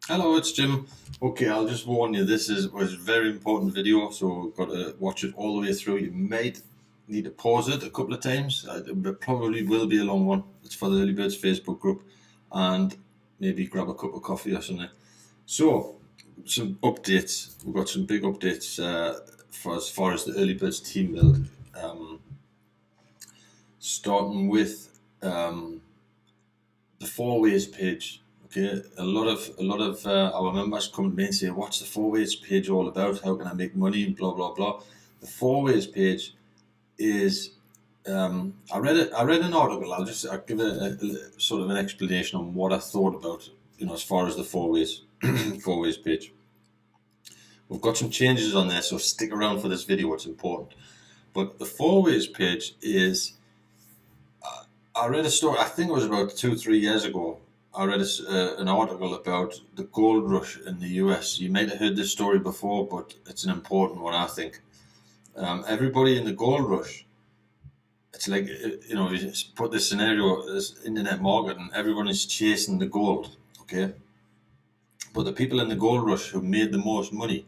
Hello, it's Jim. Okay, I'll just warn you, was a very important video, so you've got to watch it all the way through. You might need to pause it a couple of times. It probably will be a long one. It's for the Early Birds Facebook group, and maybe grab a cup of coffee or something. So, some updates. We've got some big updates for as far as the Early Birds team build. Starting with the four ways page. Okay, a lot of our members come to me and say, "What's the four ways page all about? How can I make money?" And blah blah blah. The four ways page is. I read an article. I'll give a sort of an explanation on what I thought about. As far as the four ways page. We've got some changes on there, so stick around for this video. It's important. But the four ways page is I read a story, I think it was about 2, 3 years ago. I read an article about the gold rush in the US. You might have heard this story before, but it's an important one, I think. Everybody in the gold rush, it's like, you just put this scenario as internet marketing, everyone is chasing the gold, okay? But the people in the gold rush who made the most money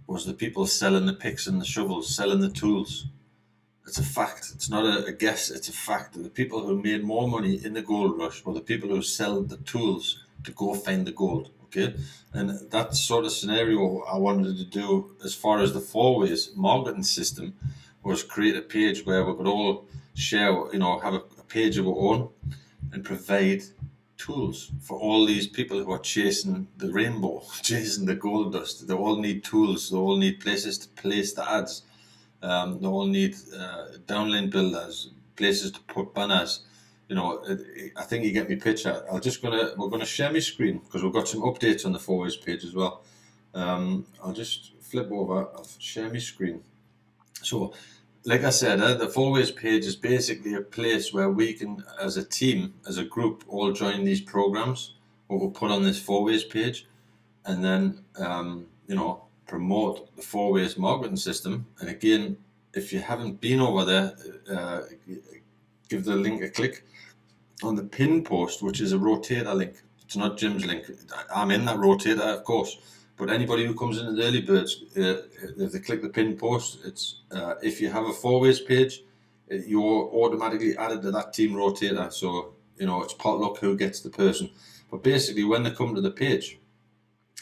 was the people selling the picks and the shovels, selling the tools. It's a fact. It's not a guess. It's a fact. The people who made more money in the gold rush were the people who sell the tools to go find the gold. Okay, and that sort of scenario I wanted to do as far as the four ways marketing system was create a page where we could all share, have a page of our own and provide tools for all these people who are chasing the rainbow, chasing the gold dust. They all need tools. They all need places to place the ads. They all need downline builders, places to put banners. I think you get me picture. We're gonna share my screen because we've got some updates on the four ways page as well. I'll just flip over. I'll share my screen. So, like I said, the four ways page is basically a place where we can, as a team, as a group, all join these programs. What we'll put on this four ways page, and then promote the four ways marketing system. And again, if you haven't been over there, give the link a click on the pin post, which is a rotator link. It's not Jim's link. I'm in that rotator, of course. But anybody who comes into the early birds, if they click the pin post, it's if you have a four ways page, you're automatically added to that team rotator. So it's potluck who gets the person. But basically, when they come to the page,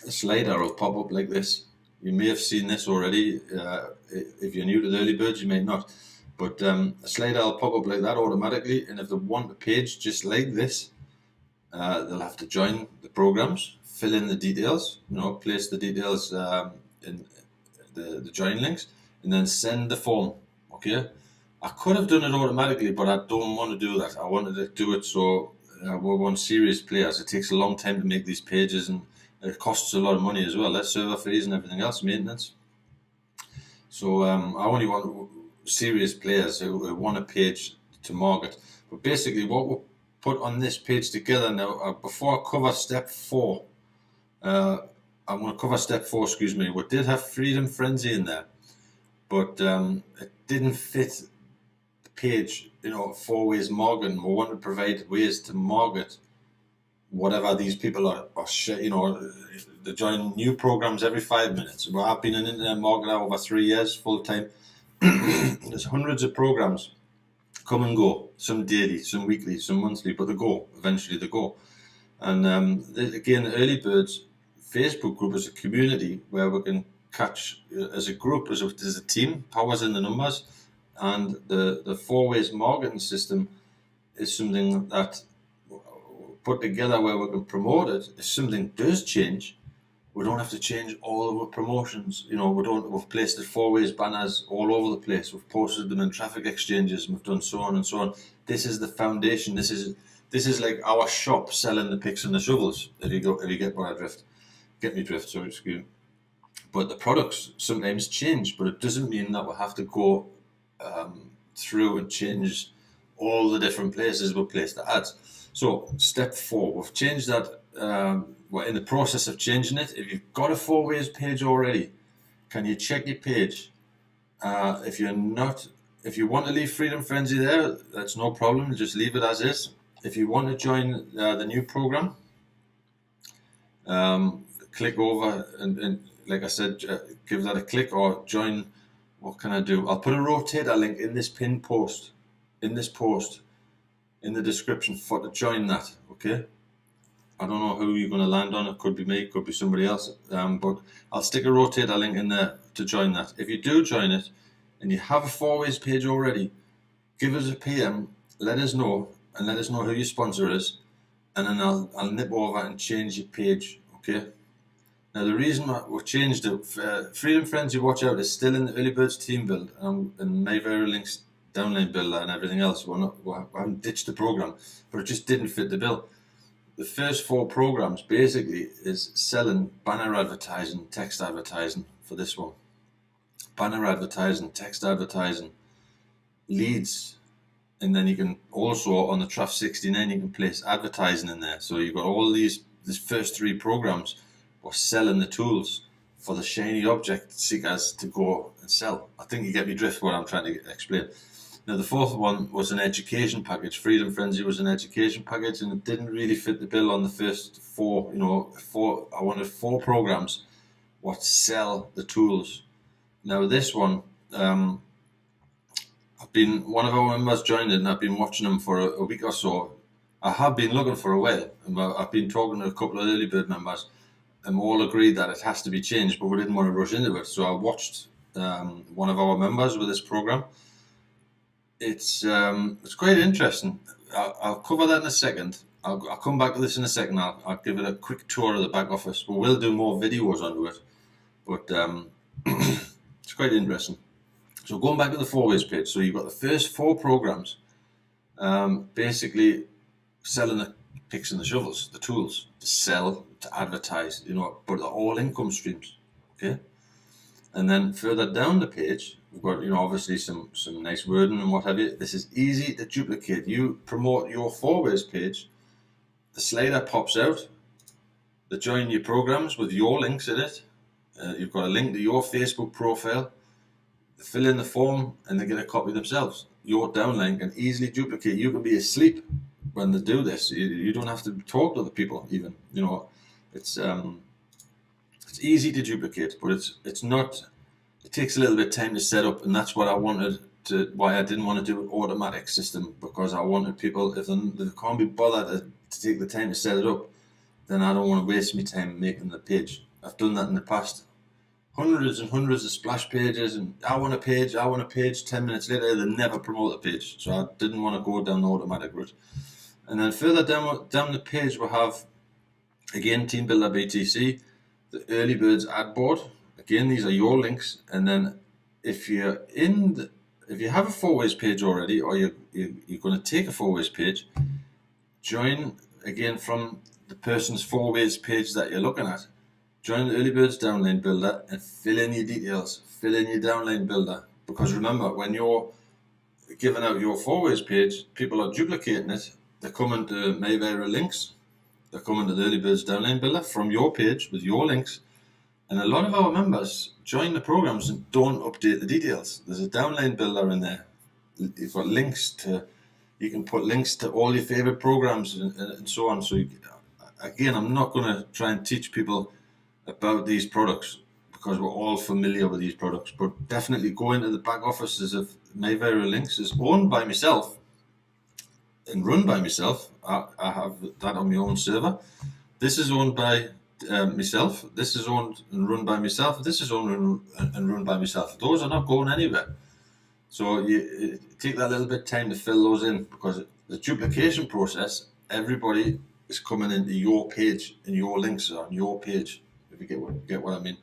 a slider will pop up like this. You may have seen this already. If you're new to the early birds, you may not. But a slider will pop up like that automatically. And if they want a page just like this, they'll have to join the programs, fill in the details, place the details in the join links, and then send the form. Okay. I could have done it automatically, but I don't want to do that. I wanted to do it so we're one serious players. It takes a long time to make these pages, and it costs a lot of money as well. That's server fees and everything else, maintenance. So I only want serious players who want a page to market. But basically, what we'll put on this page together now, before I cover step 4, I'm going to cover step 4, excuse me. We did have Freedom Frenzy in there, but it didn't fit the page, four ways marketing. We want to provide ways to market whatever these people are they join new programs every 5 minutes. Well, I've been an internet marketer over 3 years full time. There's hundreds of programs come and go, some daily, some weekly, some monthly, but they go. Eventually, they go. And again, Early Birds Facebook group is a community where we can catch as a group, as a team, powers in the numbers, and the four ways marketing system is something that put together where we can promote it. If something does change, we don't have to change all of our promotions. We've placed the four ways banners all over the place. We've posted them in traffic exchanges, and we've done so on and so on. This is the foundation. This is like our shop selling the picks and the shovels. If you get my drift, sorry, excuse me. But the products sometimes change, but it doesn't mean that we have to go through and change all the different places we place the ads. So step 4, we've changed that. We're in the process of changing it. If you've got a four ways page already, can you check your page? If you want to leave Freedom Frenzy there, that's no problem. Just leave it as is. If you want to join the new program, click over and like I said, give that a click or join. What can I do? I'll put a rotator link in this pinned post, in this post, in the description for to join that. Okay. I don't know who you're going to land on. It could be me, it could be somebody else. But I'll stick a rotator link in there to join that. If you do join it and you have a 4ways page already, give us a PM, let us know, and let us know who your sponsor is, and then I'll nip over and change your page. Okay. Now the reason we've changed it, Freedom Frenzy Watch Out is still in the Early Birds team build and Mayvery downline builder and everything else. We haven't ditched the program, but it just didn't fit the bill. The first 4 programs basically is selling banner advertising, text advertising for this one. Banner advertising, text advertising, leads, and then you can also on the Traf 69 you can place advertising in there. So you've got all these first 3 programs are selling the tools for the shiny object seekers to go and sell. I think you get me drift what I'm trying to explain. Now the 4th one was an education package. Freedom Frenzy was an education package, and it didn't really fit the bill on the first 4. I wanted 4 programs what sell the tools. Now this one, one of our members joined it, and I've been watching them for a week or so. I have been looking for a while, and I've been talking to a couple of early bird members, and we all agreed that it has to be changed, but we didn't want to rush into it. So I watched one of our members with this program. It's quite interesting. I'll cover that in a second. I'll come back to this in a second. I'll give it a quick tour of the back office. We will do more videos onto it, but it's quite interesting. So going back to the 4ways page, so you've got the first 4 programs, basically selling the picks and the shovels, the tools to sell, to advertise, but they're all income streams. Okay, and then further down the page, we've got, obviously some nice wording and what have you. This is easy to duplicate. You promote your 4ways page, the slider pops out, they join your programs with your links in it. You've got a link to your Facebook profile. They fill in the form and they get a copy themselves. Your downline can easily duplicate. You can be asleep when they do this. You don't have to talk to the people even. It's easy to duplicate, but it's not. It takes a little bit of time to set up, and that's what I wanted to. Why I didn't want to do an automatic system, because I wanted people, if they can't be bothered to take the time to set it up, then I don't want to waste my time making the page. I've done that in the past. Hundreds and hundreds of splash pages, and I want a page. 10 minutes later, they never promote the page. So I didn't want to go down the automatic route. And then further down the page, we have, again, Team Builder BTC, the Early Birds ad board. Again, these are your links. And then if you have a 4ways page already, or you're going to take a 4ways page, join again from the person's 4ways page that you're looking at. Join the Early Birds Downline Builder and fill in your details. Fill in your Downline Builder. Because remember, when you're giving out your 4ways page, people are duplicating it. They're coming to Mayvery links. They're coming to the Early Birds Downline Builder from your page with your links. And a lot of our members join the programs and don't update the details. There's a Downline Builder in there. You've got links to, you can put links to all your favorite programs and so on. So again, I'm not going to try and teach people about these products because we're all familiar with these products, but definitely go into the back offices of Mayvery Links. Is owned by myself and run by myself. I have that on my own server. This is owned by myself. This is owned and run by myself. This is owned and run by myself. Those are not going anywhere. So you take that little bit of time to fill those in, because the duplication process, everybody is coming into your page and your links are on your page. If you get what I mean.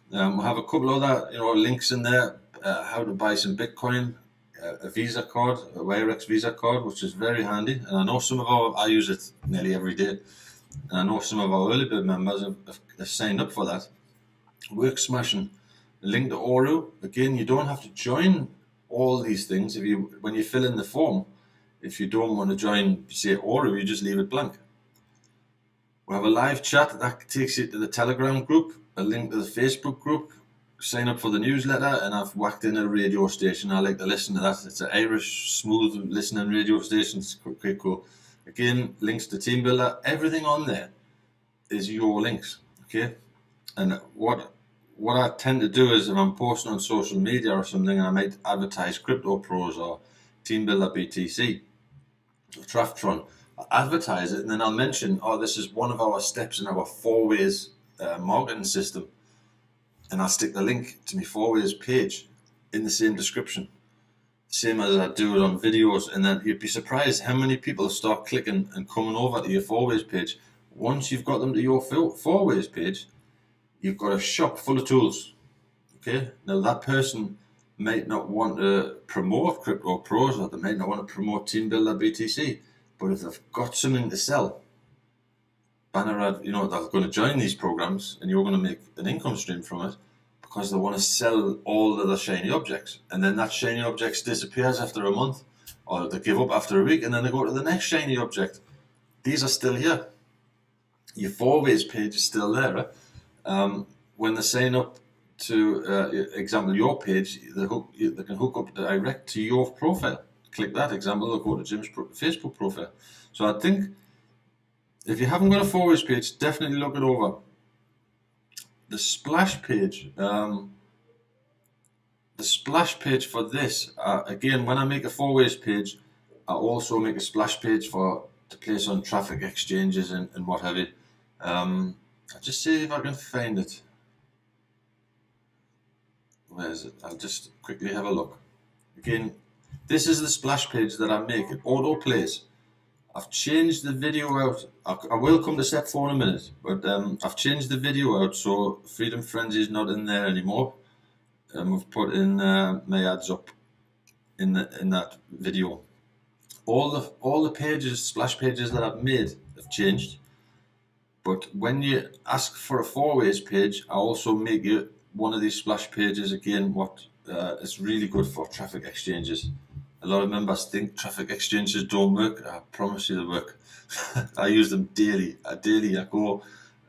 We'll have a couple other links in there. How to buy some Bitcoin, a Visa card, a Wirex Visa card, which is very handy. And I know I use it nearly every day. And I know some of our early bird members have signed up for that. Work smashing. Link to Oru. Again, you don't have to join all these things. When you fill in the form, if you don't want to join, say Oru, you just leave it blank. We have a live chat that takes you to the Telegram group, a link to the Facebook group. Sign up for the newsletter, and I've whacked in a radio station. I like to listen to that. It's an Irish, smooth listening radio station. It's quite cool. Again, links to Team Builder, everything on there is your links. Okay, and what I tend to do is if I'm posting on social media or something, and I might advertise Crypto Pros or Team Builder BTC or Draftron, I'll advertise it, and then I'll mention, oh, this is one of our steps in our 4ways marketing system, and I'll stick the link to my 4ways page in the same description, same as I do it on videos. And then you'd be surprised how many people start clicking and coming over to your 4ways page. Once you've got them to your 4ways page, you've got a shop full of tools. Okay, now that person might not want to promote Crypto Pros, or they might not want to promote Team Builder BTC, but if they've got something to sell, banner ad, they're going to join these programs, and you're going to make an income stream from it because they want to sell all of the shiny objects, and then that shiny object disappears after a month, or they give up after a week, and then they go to the next shiny object. These are still here. Your 4ways page is still there. Right? When they sign up to, example, your page, they can hook up direct to your profile. Click that example, they'll go to Jim's Facebook profile. So I think if you haven't got a 4ways page, definitely look it over. The splash page, for this, again, when I make a 4ways page, I also make a splash page to place on traffic exchanges and what have you. I'll just see if I can find it. Where is it? I'll just quickly have a look. Again, this is the splash page that I make. It auto plays. I've changed the video out. I will come to step 4 in a minute, but I've changed the video out so Freedom Frenzy is not in there anymore. We've put in my ads up in that video. All the pages, splash pages that I've made have changed. But when you ask for a 4ways page, I also make you one of these splash pages again. What is really good for traffic exchanges. A lot of members think traffic exchanges don't work. I promise you they work. I use them daily. I go.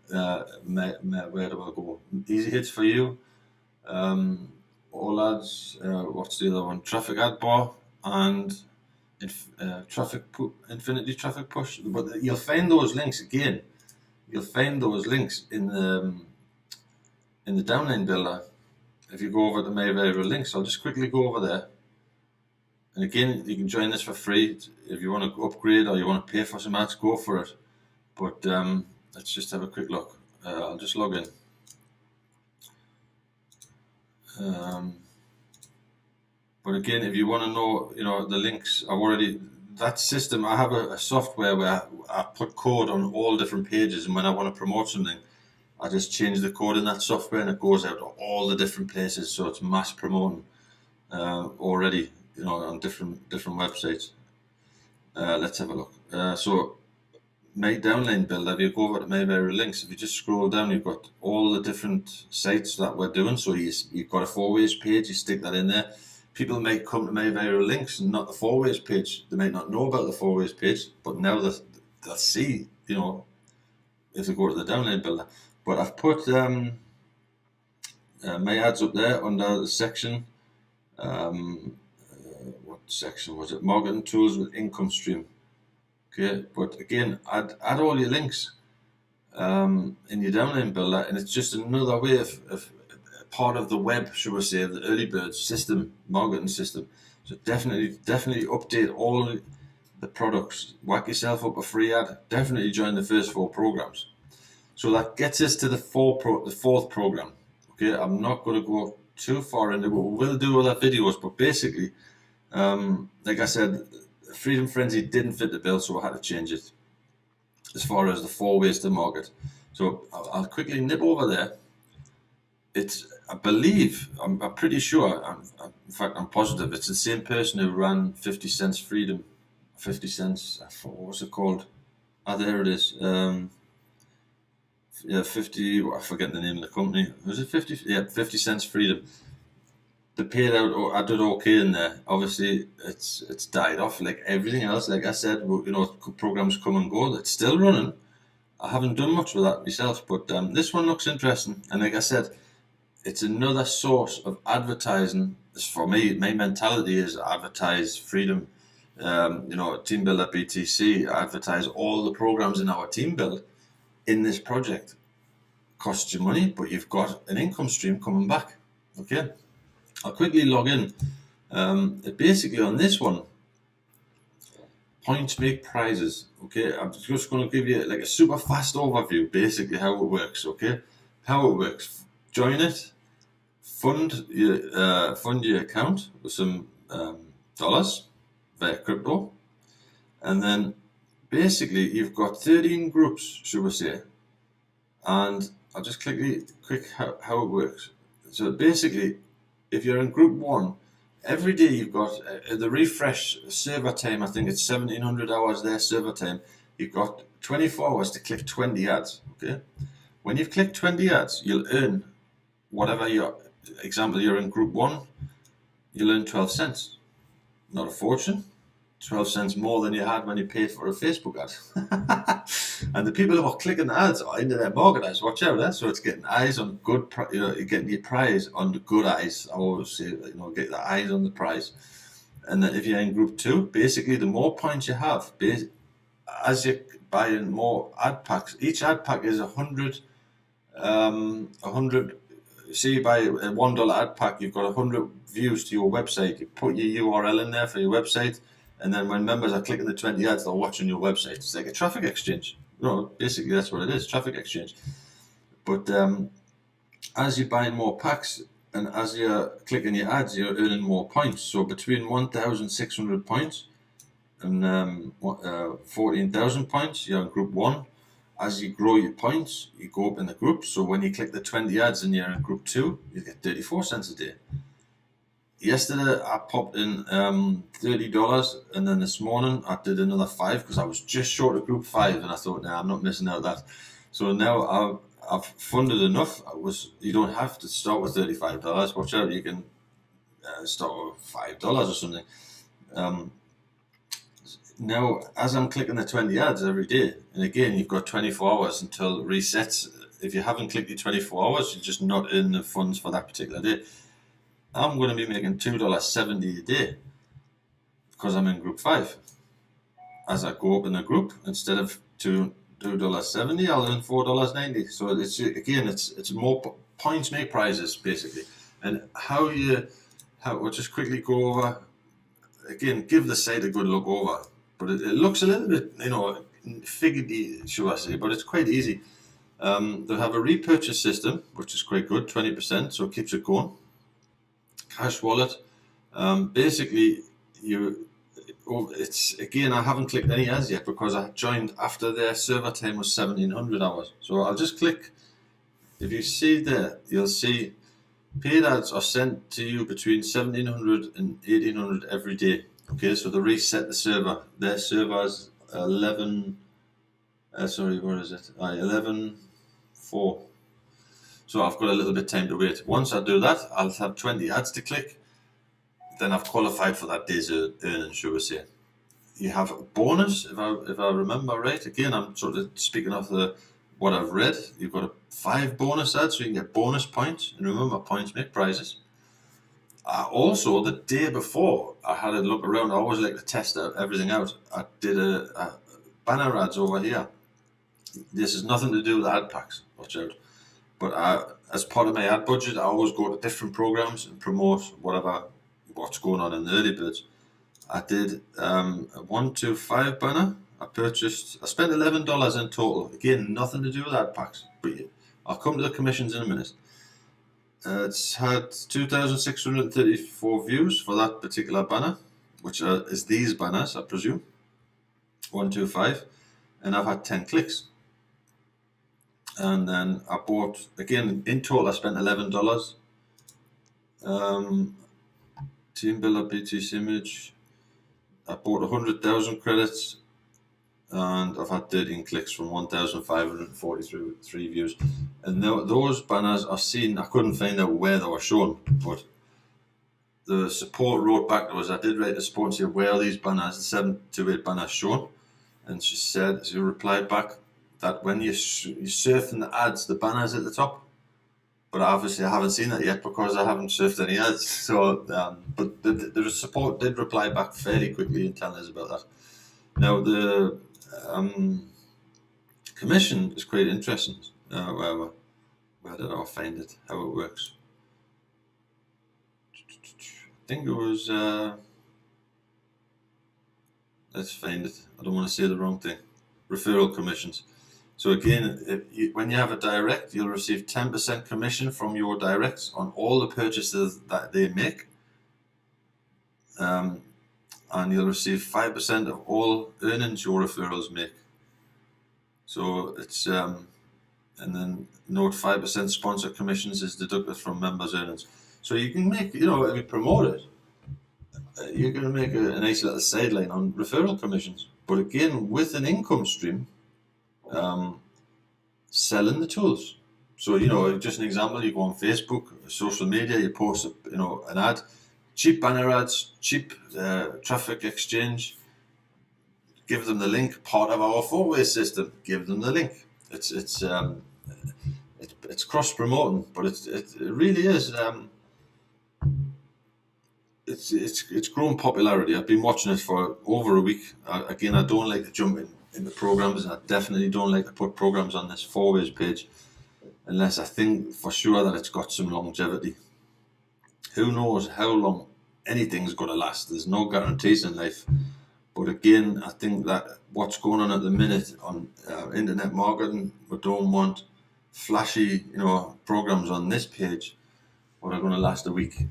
Where do I go? Easy Hits for You. All ads. What's the other one? Traffic Ad Bar and Infinity Traffic Push. But you'll find those links again. You'll find those links in the downline builder. If you go over to my variable links, I'll just quickly go over there. And again, you can join this for free. If you want to upgrade or you want to pay for some ads, go for it. But let's just have a quick look. I'll just log in. But again, if you want to know, the links, that system, I have a software where I put code on all different pages, and when I want to promote something, I just change the code in that software and it goes out to all the different places. So it's mass promoting already, on different websites. Let's have a look. So my downline builder, if you go over to my variable links, if you just scroll down, you've got all the different sites that we're doing. So you've got a 4ways page, you stick that in there. People might come to my variable links and not the 4ways page. They might not know about the 4ways page, but now they'll see, if they go to the downline builder. But I've put my ads up there under the section. What section was it? Marketing tools with income stream. Okay, but again, add all your links in your downline builder, and it's just another way of part of the web, should we say, the early bird system, marketing system. So definitely update all the products. Whack yourself up a free ad. Definitely join the first 4 programs. So that gets us to the fourth program. Okay, I'm not going to go too far into it. We will do other videos, but basically, like I said, Freedom Frenzy didn't fit the bill, so I had to change it as far as the 4 ways to market. So I'll quickly nip over there. I believe, I'm pretty sure, in fact, I'm positive, it's the same person who ran 50 Cents Freedom. 50 Cents, what's it called? There it is. 50, I forget the name of the company. Was it 50? Yeah, 50 Cents Freedom. The paid out, I did okay in there. Obviously, it's died off like everything else. Like I said, programs come and go. It's still running. I haven't done much with that myself, but this one looks interesting. And like I said, it's another source of advertising. For me, my mentality is advertise Freedom, Team Builder BTC, advertise all the programs in our team build in this project. Costs you money, but you've got an income stream coming back. Okay, I'll quickly log in. Basically on this one, points make prizes. Okay, I'm just going to give you like a super fast overview, basically how it works. Okay, how it works. Join it, fund your account with some dollars via crypto, and then basically you've got 13 groups, should we say, and I'll just quick how it works. So basically, if you're in group 1, every day you've got the refresh server time. I think it's 1700 hours there server time. You've got 24 hours to click 20 ads. Okay, when you've clicked 20 ads, you'll earn whatever your example. You're in group 1, you'll earn 12 cents. Not a fortune. 12 cents more than you had when you paid for a Facebook ad. And the people who are clicking the ads are into their market eyes. Watch out, so it's getting eyes on good, you're getting your prize on the good eyes. I always say, get the eyes on the prize. And then if you're in group 2, basically the more points you have, as you're buying more ad packs, each ad pack is 100. Say you buy a $1 ad pack, you've got 100 views to your website. You put your URL in there for your website. And then when members are clicking the 20 ads, they're watching your website. It's like a traffic exchange. Basically that's what it is, traffic exchange. But as you're buying more packs and as you're clicking your ads, you're earning more points. So between 1,600 points and 14,000 points, you're in group 1. As you grow your points, you go up in the group. So when you click the 20 ads and you're in group 2, you get 34 cents a day. Yesterday I popped in $30, and then this morning I did another 5 because I was just short of group 5, and I thought, I'm not missing out that. So now I've funded enough. You don't have to start with $35. Watch out, you can start with $5 or something. Now, as I'm clicking the 20 ads every day, and again, you've got 24 hours until it resets. If you haven't clicked your 24 hours, you're just not in the funds for that particular day. I'm going to be making $2.70 a day because I'm in group 5. As I go up in the group, instead of $2.70, I'll earn $4.90. So it's more points make prizes, basically. And we'll just quickly go over, again, give the site a good look over. But it looks a little bit, figgy, should I say, but it's quite easy. They have a repurchase system, which is quite good, 20%, so it keeps it going. Cash wallet, basically I haven't clicked any ads yet because I joined after their server time was 1700 hours. So I'll just click. If you see there, you'll see paid ads are sent to you between 1700 and 1800 every day. Okay, so they reset the server. Their server is 11. 11.4. So I've got a little bit of time to wait. Once I do that, I'll have 20 ads to click. Then I've qualified for that day's earnings, should we say. You have a bonus, if I remember right. Again, I'm sort of speaking of what I've read. You've got 5 bonus ads, so you can get bonus points. And remember, points make prizes. Also, the day before, I had a look around. I always like to test everything out. I did a banner ads over here. This has nothing to do with ad packs. Watch out. But as part of my ad budget, I always go to different programs and promote what's going on in the early birds. I did a 125 banner. I spent $11 in total. Again, nothing to do with ad packs. But I'll come to the commissions in a minute. It's had 2,634 views for that particular banner, which is these banners, I presume. 125. And I've had 10 clicks. And then I bought, again, in total I spent $11. Team Builder, BTC Image. I bought 100,000 credits, and I've had 13 clicks from 1,543 views. And those banners are seen. I couldn't find out where they were shown, but the support wrote back to us. I did write the support and say, where are these banners, the 7 to 8 banners shown? And she replied back that when you're surfing the ads, the banner's at the top. But obviously I haven't seen that yet because I haven't surfed any ads. So, but the support did reply back fairly quickly and telling us about that. Now, the Commission is quite interesting. Where did I find it? How it works? I think it was. Let's find it. I don't want to say the wrong thing. Referral commissions. So again, when you have a direct, you'll receive 10% commission from your directs on all the purchases that they make. And you'll receive 5% of all earnings your referrals make. So it's, and then note 5% sponsor commissions is deducted from members' earnings. So you can make, if you promote it, you're going to make a nice little sideline on referral commissions. But again, with an income stream, selling the tools. So, just an example, you go on Facebook, social media, you post, an ad, cheap banner ads, cheap traffic exchange, give them the link, part of our 4-way system, give them the link. It's cross-promoting, but it really is, it's grown popularity. I've been watching it for over a week. Again, I don't like to jump in the programs, and I definitely don't like to put programs on this 4-ways page unless I think for sure that it's got some longevity. Who knows how long anything's going to last? There's no guarantees in life. But again, I think that what's going on at the minute on internet marketing, we don't want flashy, programs on this page that are going to last a week.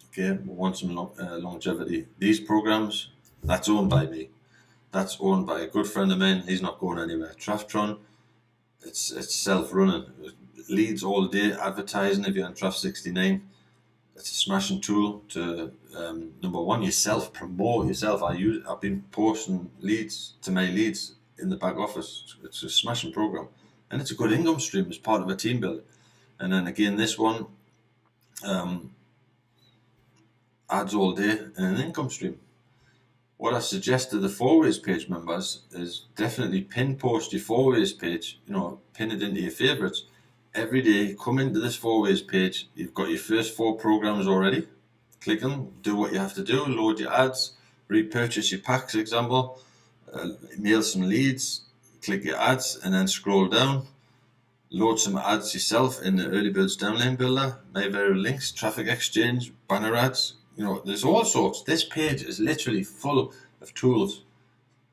Okay, we want some longevity. These programs, that's owned by me. That's owned by a good friend of mine. He's not going anywhere. Traftron, it's self-running. Leads all day, advertising if you're on Traf 69. It's a smashing tool to, number one, you self-promote yourself. I've been posting leads to my leads in the back office. It's a smashing program. And it's a good income stream as part of a team building. And then again, this one, ads all day and an income stream. What I suggest to the 4-ways page members is definitely pin post your 4-ways page, pin it into your favorites. Every day, come into this 4-ways page, you've got your first 4 programs already. Click them, do what you have to do, load your ads, repurchase your packs, example, mail some leads, click your ads, and then scroll down. Load some ads yourself in the Early Birds Downline Builder, MyVeryReal Links, Traffic Exchange, banner ads. There's all sorts. This page is literally full of tools,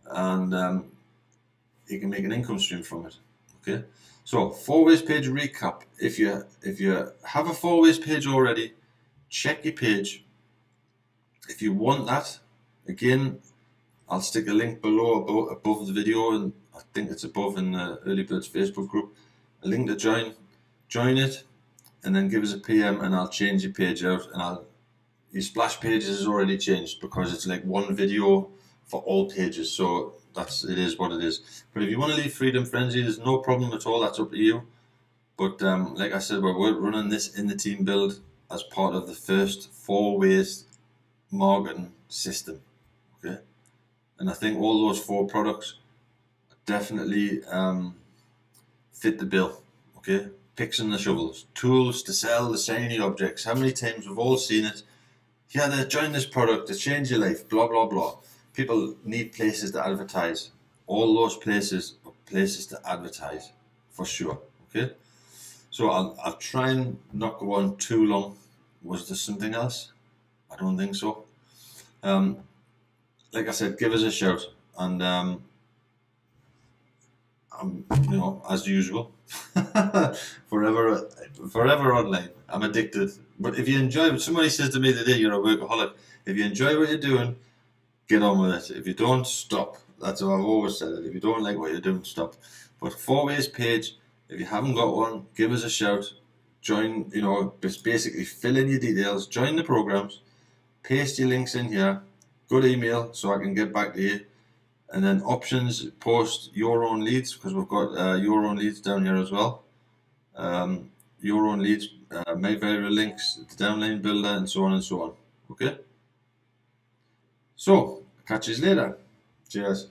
and you can make an income stream from it. Okay, so 4-ways page recap. If you have a 4-ways page already, check your page. If you want that, again, I'll stick a link below above the video, and I think it's above in the Early Birds Facebook group. A link to join it, and then give us a PM, and I'll change your page out, and your splash pages is already changed because it's like one video for all pages, so it is what it is. But if you want to leave Freedom Frenzy, there's no problem at all. That's up to you. But like I said, we're running this in the team build as part of the first 4-ways marketing system. Okay, and I think all those 4 products definitely fit the bill. Okay, picks and the shovels, tools to sell the shiny objects. How many times we've all seen it? Yeah, join this product to change your life, blah, blah, blah. People need places to advertise. All those places are places to advertise, for sure, okay? So I'll try and not go on too long. Was there something else? I don't think so. Like I said, give us a shout. And, as usual, forever online. I'm addicted. But if you enjoy, somebody says to me today, you're a workaholic. If you enjoy what you're doing, get on with it. If you don't, stop. That's how I've always said it. If you don't like what you're doing, stop. But 4-ways page, if you haven't got one, give us a shout. Join, basically fill in your details, join the programs, paste your links in here, good email so I can get back to you. And then options, post your own leads, because we've got your own leads down here as well. Your own leads, MyVeryReal Links, the Downline Builder, and so on and so on. Okay? So, catch you later. Cheers.